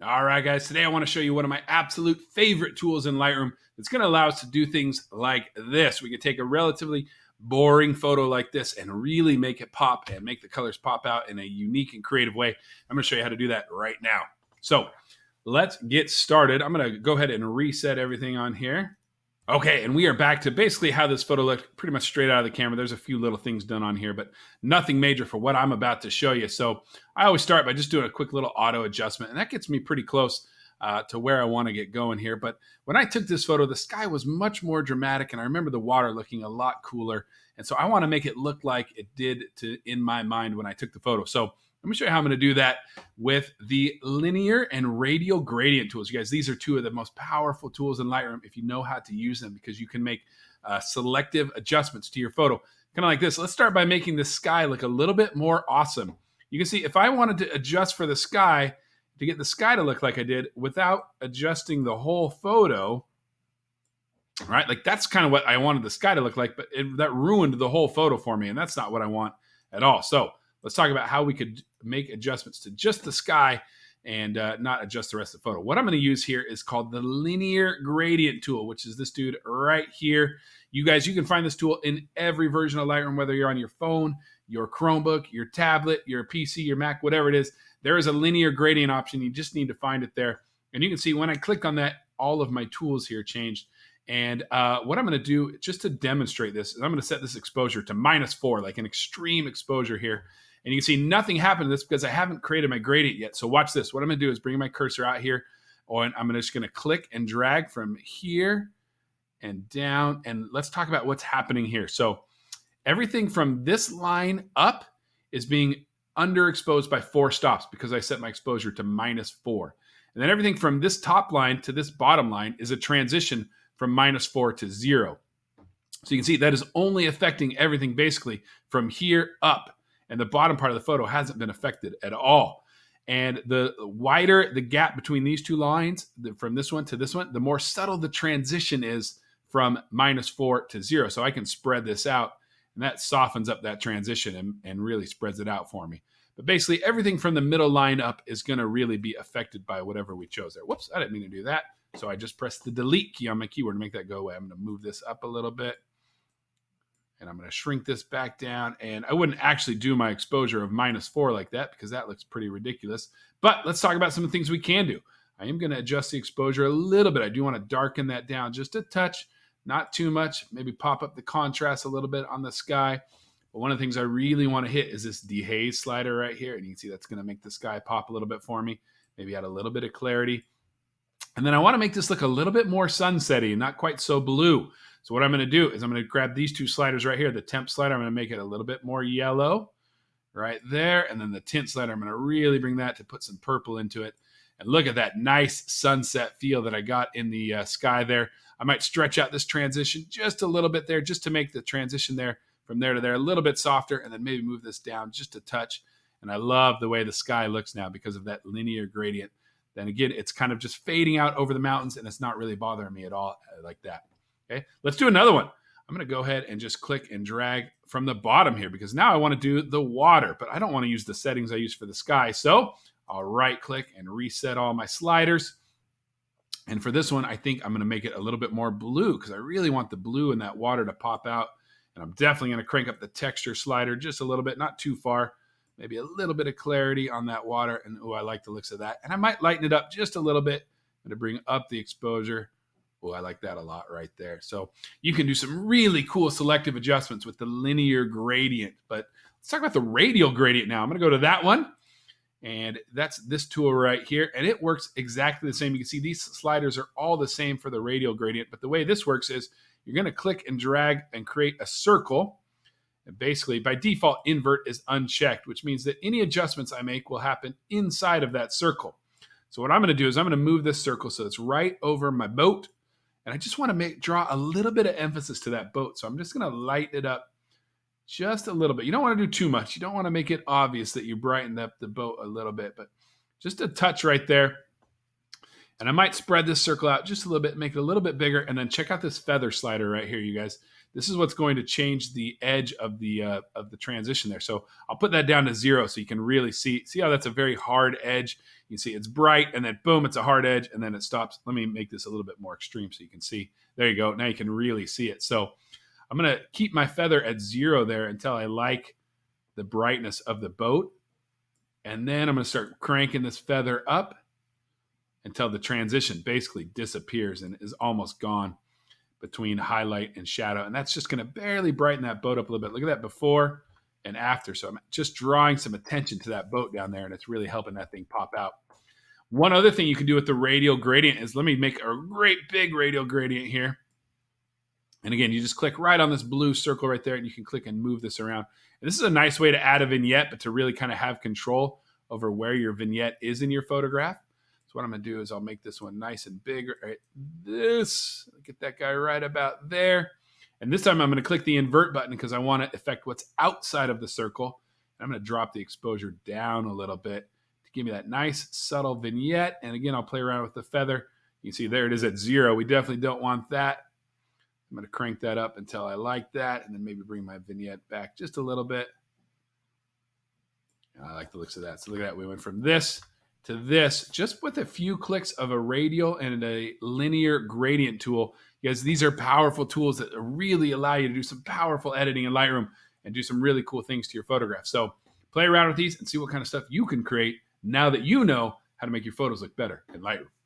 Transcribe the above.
All right, guys, today I want to show you one of my absolute favorite tools in Lightroom that's going to allow us to do things like this. We can take a relatively boring photo like this and really make it pop and make the colors pop out in a unique and creative way. I'm going to show you how to do that right now. So let's get started. I'm going to go ahead and reset everything on here. Okay, and we are back to basically how this photo looked pretty much straight out of the camera. There's a few little things done on here, but nothing major for what I'm about to show you. So I always start by just doing a quick little auto adjustment, and that gets me pretty close to where I want to get going here. But when I took this photo, the sky was much more dramatic, and I remember the water looking a lot cooler. And so I want to make it look like it did in my mind when I took the photo. So let me show you how I'm going to do that with the linear and radial gradient tools. You guys, these are two of the most powerful tools in Lightroom if you know how to use them, because you can make selective adjustments to your photo. Kind of like this. Let's start by making the sky look a little bit more awesome. You can see if I wanted to adjust for the sky, to get the sky to look like I did without adjusting the whole photo, right? Like that's kind of what I wanted the sky to look like, but that ruined the whole photo for me, and that's not what I want at all. So let's talk about how we could make adjustments to just the sky and not adjust the rest of the photo. What I'm going to use here is called the Linear Gradient tool, which is this dude right here. You guys, you can find this tool in every version of Lightroom, whether you're on your phone, your Chromebook, your tablet, your PC, your Mac, whatever it is. There is a linear gradient option. You just need to find it there. And you can see when I click on that, all of my tools here changed. And what I'm going to do, just to demonstrate this, is I'm going to set this exposure to -4, like an extreme exposure here. And you can see nothing happened to this because I haven't created my gradient yet. So watch this. What I'm going to do is bring my cursor out here, and I'm just going to click and drag from here and down. And let's talk about what's happening here. So everything from this line up is being underexposed by 4 stops because I set my exposure to -4. And then everything from this top line to this bottom line is a transition from -4 to 0. So you can see that is only affecting everything basically from here up. And the bottom part of the photo hasn't been affected at all. And the wider the gap between these two lines, from this one to this one, the more subtle the transition is from -4 to 0. So I can spread this out, and that softens up that transition and really spreads it out for me. But basically, everything from the middle line up is going to really be affected by whatever we chose there. Whoops, I didn't mean to do that. So I just pressed the delete key on my keyboard to make that go away. I'm going to move this up a little bit. And I'm going to shrink this back down. And I wouldn't actually do my exposure of -4 like that because that looks pretty ridiculous. But let's talk about some of the things we can do. I am going to adjust the exposure a little bit. I do want to darken that down just a touch, not too much. Maybe pop up the contrast a little bit on the sky. But one of the things I really want to hit is this dehaze slider right here. And you can see that's going to make the sky pop a little bit for me. Maybe add a little bit of clarity. And then I want to make this look a little bit more sunsetty and not quite so blue. So what I'm going to do is I'm going to grab these two sliders right here. The temp slider, I'm going to make it a little bit more yellow right there. And then the tint slider, I'm going to really bring that to put some purple into it. And look at that nice sunset feel that I got in the sky there. I might stretch out this transition just a little bit there, just to make the transition there from there to there a little bit softer, and then maybe move this down just a touch. And I love the way the sky looks now because of that linear gradient. Then again, it's kind of just fading out over the mountains, and it's not really bothering me at all like that. Okay, let's do another one. I'm going to go ahead and just click and drag from the bottom here because now I want to do the water, but I don't want to use the settings I use for the sky. So I'll right click and reset all my sliders. And for this one, I think I'm going to make it a little bit more blue because I really want the blue in that water to pop out. And I'm definitely going to crank up the texture slider just a little bit, not too far. Maybe a little bit of clarity on that water. And oh, I like the looks of that. And I might lighten it up just a little bit to bring up the exposure. Oh, I like that a lot right there. So you can do some really cool selective adjustments with the linear gradient. But let's talk about the radial gradient now. I'm going to go to that one. And that's this tool right here. And it works exactly the same. You can see these sliders are all the same for the radial gradient. But the way this works is you're going to click and drag and create a circle. And basically, by default, invert is unchecked, which means that any adjustments I make will happen inside of that circle. So what I'm going to do is I'm going to move this circle so it's right over my boat. And I just want to draw a little bit of emphasis to that boat. So I'm just going to lighten it up just a little bit. You don't want to do too much. You don't want to make it obvious that you brightened up the boat a little bit, but just a touch right there. And I might spread this circle out just a little bit, make it a little bit bigger, and then check out this feather slider right here, you guys. this is what's going to change the edge of the transition there. So I'll put that down to 0 so you can really see how that's a very hard edge. You can see it's bright, and then boom, it's a hard edge, and then it stops. Let me make this a little bit more extreme so you can see. There you go. Now you can really see it. So I'm going to keep my feather at 0 there until I like the brightness of the boat. And then I'm going to start cranking this feather up until the transition basically disappears and is almost gone between highlight and shadow. And that's just going to barely brighten that boat up a little bit. Look at that before and after. So I'm just drawing some attention to that boat down there, and it's really helping that thing pop out. One other thing you can do with the radial gradient is, let me make a great big radial gradient here. And again, you just click right on this blue circle right there, and you can click and move this around. And this is a nice way to add a vignette, but to really kind of have control over where your vignette is in your photograph. So what I'm going to do is I'll make this one nice and big. Right, get that guy right about there. And this time I'm going to click the invert button because I want to affect what's outside of the circle. And I'm going to drop the exposure down a little bit to give me that nice subtle vignette. And again, I'll play around with the feather. You can see there it is at 0. We definitely don't want that. I'm going to crank that up until I like that, and then maybe bring my vignette back just a little bit. I like the looks of that. So look at that. We went from this to this just with a few clicks of a radial and a linear gradient tool, because these are powerful tools that really allow you to do some powerful editing in Lightroom and do some really cool things to your photographs. So play around with these and see what kind of stuff you can create now that you know how to make your photos look better in Lightroom.